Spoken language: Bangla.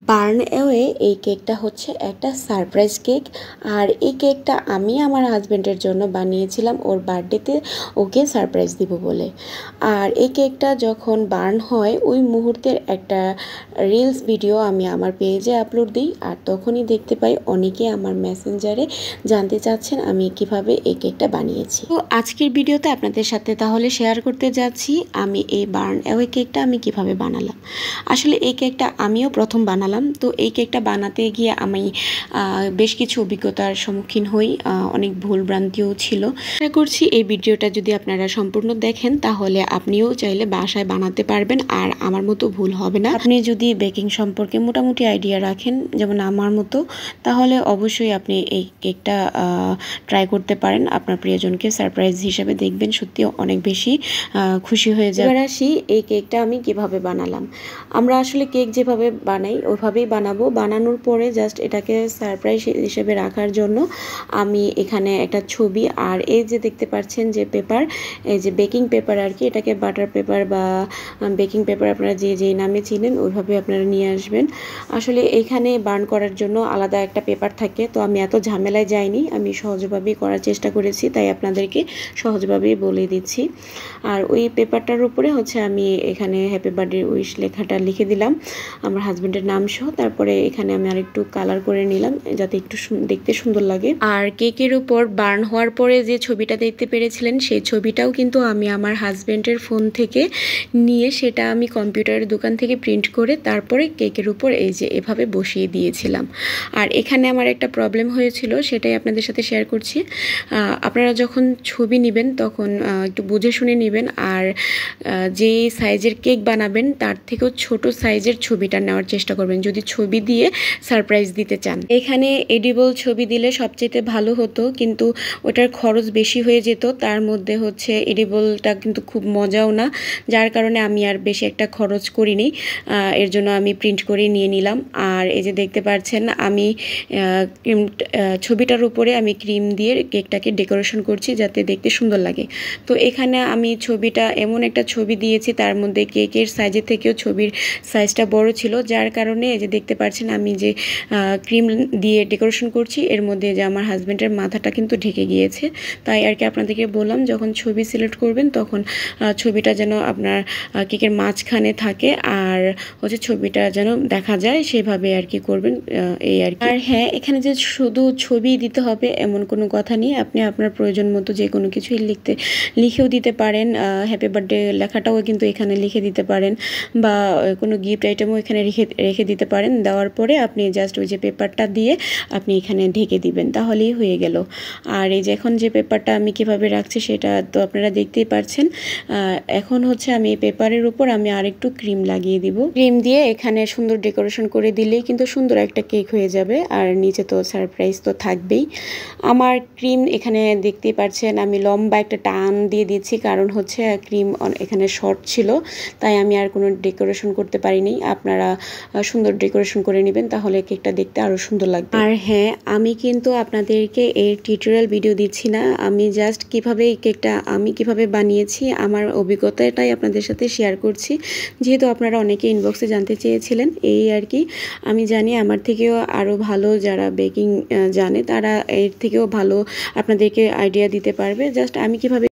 বার্ন অ্যাওয়ে এই কেকটা হচ্ছে একটা সারপ্রাইজ কেক। আর এই কেকটা আমি আমার হাজব্যান্ডের জন্য বানিয়েছিলাম ওর বার্থডেতে ওকে সারপ্রাইজ দিব বলে। আর এই কেকটা যখন বার্ন হয় ওই মুহূর্তের একটা রিলস ভিডিও আমি আমার পেজে আপলোড দিই, আর তখনই দেখতে পাই অনেকে আমার মেসেঞ্জারে জানতে চাচ্ছেন আমি কিভাবে এই কেকটা বানিয়েছি। তো আজকের ভিডিওতে আপনাদের সাথে তাহলে শেয়ার করতে যাচ্ছি আমি এই বার্ন অ্যাওয়ে কেকটা আমি কিভাবে বানালাম। আসলে এই কেকটা আমিও প্রথম বানালাম। তো এই কেকটা বানাতে গিয়ে আমি বেশ কিছু অভিজ্ঞতার সম্মুখীন হই, অনেক ভুল ভ্রান্তিও ছিল। আশা করছি এই ভিডিওটা যদি আপনারা সম্পূর্ণ দেখেন তাহলে আপনিও চাইলে বাসায় বানাতে পারবেন আর আমার মতো ভুল হবে না। আপনি যদি বেকিং সম্পর্কে মোটামুটি আইডিয়া রাখেন যেমন আমার মতো, তাহলে অবশ্যই আপনি এই কেকটা ট্রাই করতে পারেন। আপনার প্রিয়জনকে সারপ্রাইজ হিসেবে দেখবেন, সত্যি অনেক বেশি খুশি হয়ে যাবে। এবার আসি এই কেকটা আমি কিভাবে বানালাম। আমরা আসলে কেক যেভাবে বানাই ওইভাবেই বানাবো। বানানোর পরে জাস্ট এটাকে সারপ্রাইজ হিসেবে রাখার জন্য আমি এখানে একটা ছবি আর এই যে দেখতে পাচ্ছেন যে পেপার, এই যে বেকিং পেপার আর কি, এটাকে বাটার পেপার বা বেকিং পেপার আপনারা যে যেই নামে চিনেন ওইভাবে আপনারা নিয়ে আসবেন। আসলে এখানে বার্ন করার জন্য আলাদা একটা পেপার থাকে, তো আমি এত ঝামেলায় যাইনি, আমি সহজভাবেই করার চেষ্টা করেছি, তাই আপনাদেরকে সহজভাবেই বলে দিচ্ছি। আর ওই পেপারটার উপরে হচ্ছে আমি এখানে হ্যাপি বার্থডে উইশ লেখাটা লিখে দিলাম আমার হাজব্যান্ডের নাম সহ। তারপরে এখানে আমি আরেকটু কালার করে নিলাম যাতে একটু দেখতে সুন্দর লাগে। আর কেকের উপর বার্ন হওয়ার পরে যে ছবিটা দেখতে পেরেছিলেন সেই ছবিটাও কিন্তু আমি আমার হাজব্যান্ডের ফোন থেকে নিয়ে সেটা আমি কম্পিউটারের দোকান থেকে প্রিন্ট করে তারপরে কেকের উপর এই যে এভাবে বসিয়ে দিয়েছিলাম। আর এখানে আমার একটা প্রবলেম হয়েছিল, সেটাই আপনাদের সাথে শেয়ার করছি। আপনারা যখন ছবি নেবেন তখন একটু বুঝে শুনে নেবেন, আর যে সাইজের কেক বানাবেন তার থেকেও ছোট সাইজের ছবিটা নেওয়ার চেষ্টা করবেন যদি ছবি দিয়ে সারপ্রাইজ দিতে চান। এখানে এডিবল ছবি দিলে সবচেয়ে ভালো হতো, কিন্তু ওটার খরচ বেশি হয়ে যেত। তার মধ্যে হচ্ছে এডিবলটা কিন্তু খুব মজাও না, যার কারণে আমি আর বেশি একটা খরচ করিনি। এর জন্য আমি প্রিন্ট করে নিয়ে নিলাম। আর এই যে দেখতে পাচ্ছেন আমি ছবিটার উপরে আমি ক্রিম দিয়ে কেকটাকে ডেকোরেশন করছি যাতে দেখতে সুন্দর লাগে। তো এখানে আমি ছবিটা এমন একটা ছবি দিয়েছি তার মধ্যে কেকের সাইজের থেকেও ছবির সাইজটা বড় ছিল, যার কারণে এই যে দেখতে পাচ্ছেন আমি যে ক্রিম দিয়ে ডেকোরেশন করছি এর মধ্যে যে আমার হাজব্যান্ডের মাথাটা কিন্তু ঢেকে গিয়েছে। তাই আর কি আপনাদেরকে বললাম যখন ছবি সিলেক্ট করবেন তখন ছবিটা যেন আপনার কেকের মাঝখানে থাকে আর হচ্ছে ছবিটা যেন দেখা যায় সেভাবে আর কি করবেন, এই আর কি। আর হ্যাঁ, এখানে যে শুধু ছবি দিতে হবে এমন কোনো কথা নেই, আপনি আপনার প্রয়োজন মতো যে কোনো কিছুই লিখেও দিতে পারেন। হ্যাপি বার্থডে লেখাটাও কিন্তু এখানে লিখে দিতে পারেন, বা কোনো গিফট আইটেমও এখানে রেখে দিতে পারেন। দেওয়ার পরে আপনি জাস্ট ওই যে পেপারটা দিয়ে আপনি এখানে ঢেকে দিবেন, তাহলেই হয়ে গেল। আর এই যে এখন যে পেপারটা আমি কিভাবে রাখছি সেটা তো আপনারা দেখতেই পাচ্ছেন। এখন হচ্ছে আমি এই পেপারের উপর আমি আরেকটু ক্রিম লাগিয়ে দিব। ক্রিম দিয়ে এখানে সুন্দর ডেকোরেশন করে দিলেই কিন্তু সুন্দর একটা কেক হয়ে যাবে। আর নিচে তো সারপ্রাইজ তো থাকবেই। আমার ক্রিম এখানে দেখতেই পাচ্ছেন আমি লম্বা একটা টান দিয়ে দিচ্ছি, কারণ হচ্ছে ক্রিম এখানে শর্ট ছিল, তাই আমি আর কোনো ডেকোরেশন করতে পারিনি। আপনারা সুন্দর ডেকোরেশন করে নেবেন, তাহলে কেকটা দেখতে আরো সুন্দর লাগবে। আর হ্যাঁ, আমি কিন্তু আপনাদেরকে এর টিউটোরিয়াল ভিডিও দিচ্ছি না, আমি জাস্ট কিভাবে এই কেকটা আমি কিভাবে বানিয়েছি আমার অভিজ্ঞতাটাই আপনাদের সাথে শেয়ার করছি, যেহেতু আপনারা অনেকে ইনবক্সে জানতে চেয়েছিলেন। এই আর কি, আমি জানি আমার থেকেও আরও ভালো যারা বেকিং জানে তারা এর থেকেও ভালো আপনাদেরকে আইডিয়া দিতে পারবে। জাস্ট আমি কিভাবে